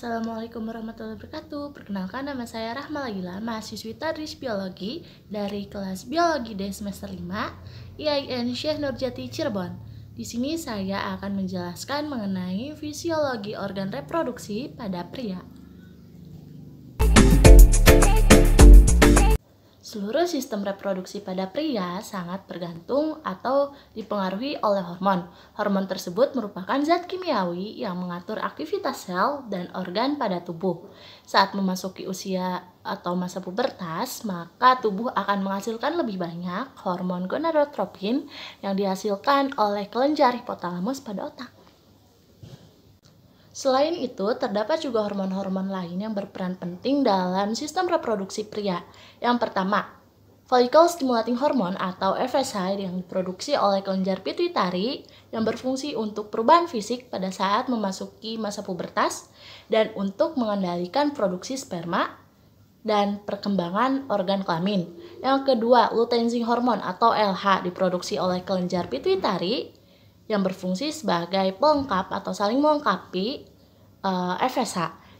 Assalamualaikum warahmatullahi wabarakatuh. Perkenalkan, nama saya Rahma Lagila, mahasiswi Tadris Biologi dari kelas Biologi D semester 5 IAIN Syekh Nurjati Cirebon. Di sini saya akan menjelaskan mengenai fisiologi organ reproduksi pada pria. Seluruh sistem reproduksi pada pria sangat bergantung atau dipengaruhi oleh hormon. Hormon tersebut merupakan zat kimiawi yang mengatur aktivitas sel dan organ pada tubuh. Saat memasuki usia atau masa pubertas, maka tubuh akan menghasilkan lebih banyak hormon gonadotropin yang dihasilkan oleh kelenjar hipotalamus pada otak. Selain itu, terdapat juga hormon-hormon lain yang berperan penting dalam sistem reproduksi pria. Yang pertama, follicle stimulating hormone atau FSH yang diproduksi oleh kelenjar pituitari yang berfungsi untuk perubahan fisik pada saat memasuki masa pubertas dan untuk mengendalikan produksi sperma dan perkembangan organ kelamin. Yang kedua, luteinizing hormone atau LH diproduksi oleh kelenjar pituitari yang berfungsi sebagai pelengkap atau saling melengkapi FSH.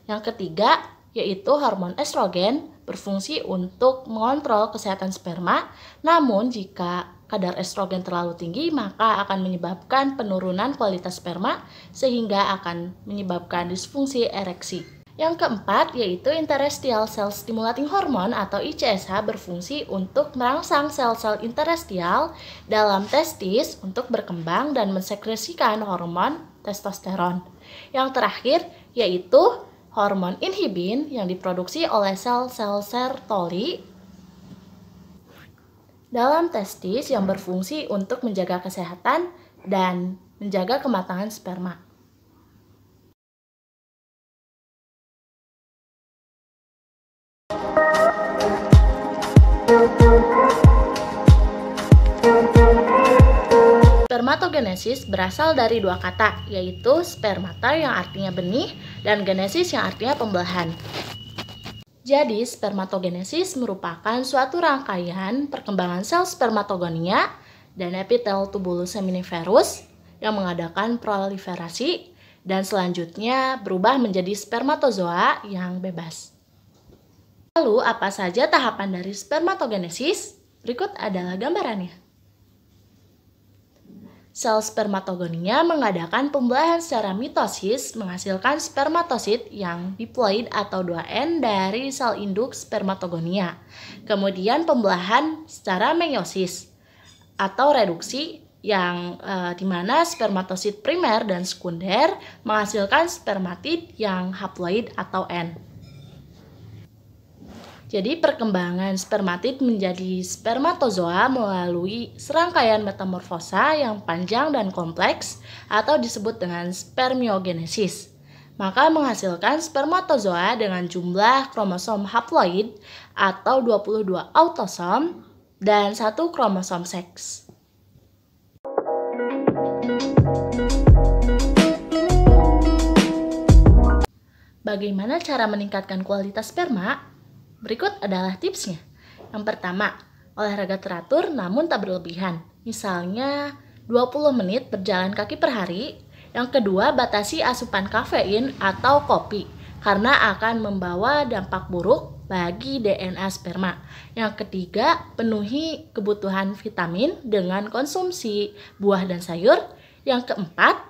Yang ketiga, yaitu hormon estrogen berfungsi untuk mengontrol kesehatan sperma. Namun, jika kadar estrogen terlalu tinggi, maka akan menyebabkan penurunan kualitas sperma sehingga akan menyebabkan disfungsi ereksi. Yang keempat, yaitu interstitial cell stimulating hormone atau ICSH berfungsi untuk merangsang sel-sel interstitial dalam testis untuk berkembang dan mensekresikan hormon testosteron. Yang terakhir, yaitu hormon inhibin yang diproduksi oleh sel-sel Sertoli dalam testis yang berfungsi untuk menjaga kesehatan dan menjaga kematangan sperma. Spermatogenesis berasal dari dua kata, yaitu spermata yang artinya benih dan genesis yang artinya pembelahan. Jadi, spermatogenesis merupakan suatu rangkaian perkembangan sel spermatogonia dan epitel tubulus seminiferus yang mengadakan proliferasi dan selanjutnya berubah menjadi spermatozoa yang bebas. Lalu, apa saja tahapan dari spermatogenesis? Berikut adalah gambarannya. Sel spermatogonia mengadakan pembelahan secara mitosis menghasilkan spermatosit yang diploid atau 2N dari sel induk spermatogonia. Kemudian pembelahan secara meiosis atau reduksi yang dimana spermatosit primer dan sekunder menghasilkan spermatid yang haploid atau N. Jadi perkembangan spermatid menjadi spermatozoa melalui serangkaian metamorfosa yang panjang dan kompleks atau disebut dengan spermiogenesis. Maka menghasilkan spermatozoa dengan jumlah kromosom haploid atau 22 autosom dan 1 kromosom seks. Bagaimana cara meningkatkan kualitas sperma? Berikut adalah tipsnya. Yang pertama, olahraga teratur namun tak berlebihan. Misalnya 20 menit berjalan kaki per hari. Yang kedua, batasi asupan kafein atau kopi karena akan membawa dampak buruk bagi DNA sperma. Yang ketiga, penuhi kebutuhan vitamin dengan konsumsi buah dan sayur. Yang keempat,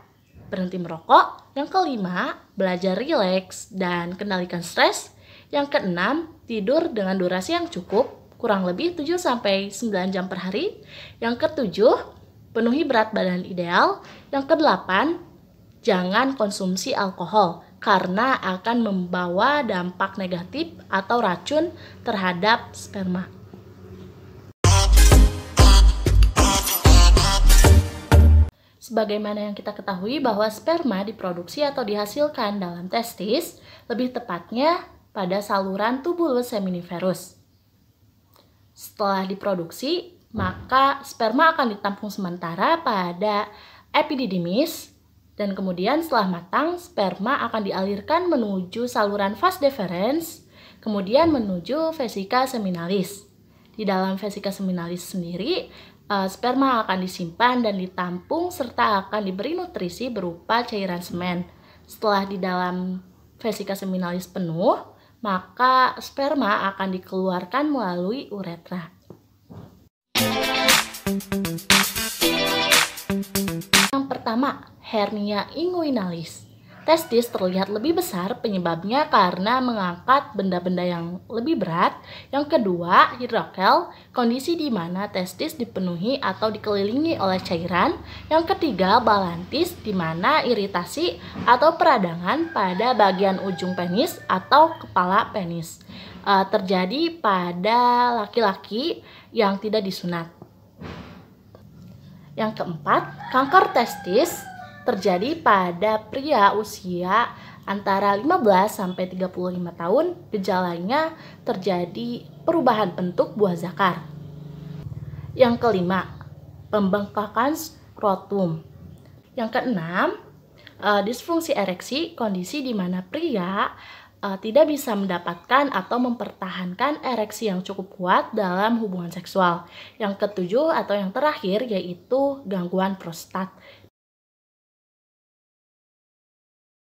berhenti merokok. Yang kelima, belajar rileks dan kendalikan stres. Yang keenam, tidur dengan durasi yang cukup, kurang lebih 7-9 jam per hari. Yang ketujuh, penuhi berat badan ideal. Yang kedelapan, jangan konsumsi alkohol karena akan membawa dampak negatif atau racun terhadap sperma. Sebagaimana yang kita ketahui bahwa sperma diproduksi atau dihasilkan dalam testis, lebih tepatnya pada saluran tubulus seminiferus. Setelah diproduksi, maka sperma akan ditampung sementara pada epididymis dan kemudian setelah matang, sperma akan dialirkan menuju saluran vas deferens, kemudian menuju vesika seminalis. Di dalam vesika seminalis sendiri, sperma akan disimpan dan ditampung serta akan diberi nutrisi berupa cairan semen. Setelah di dalam vesika seminalis penuh, maka sperma akan dikeluarkan melalui uretra. Yang pertama, hernia inguinalis. Testis terlihat lebih besar, penyebabnya karena mengangkat benda-benda yang lebih berat. Yang kedua, hidrokel, kondisi di mana testis dipenuhi atau dikelilingi oleh cairan. Yang ketiga, balantis, di mana iritasi atau peradangan pada bagian ujung penis atau kepala penis terjadi pada laki-laki yang tidak disunat. Yang keempat, kanker testis terjadi pada pria usia antara 15 sampai 35 tahun. Gejalanya terjadi perubahan bentuk buah zakar. Yang kelima, pembengkakan skrotum. Yang keenam, disfungsi ereksi, kondisi di mana pria tidak bisa mendapatkan atau mempertahankan ereksi yang cukup kuat dalam hubungan seksual. Yang ketujuh atau yang terakhir yaitu gangguan prostat.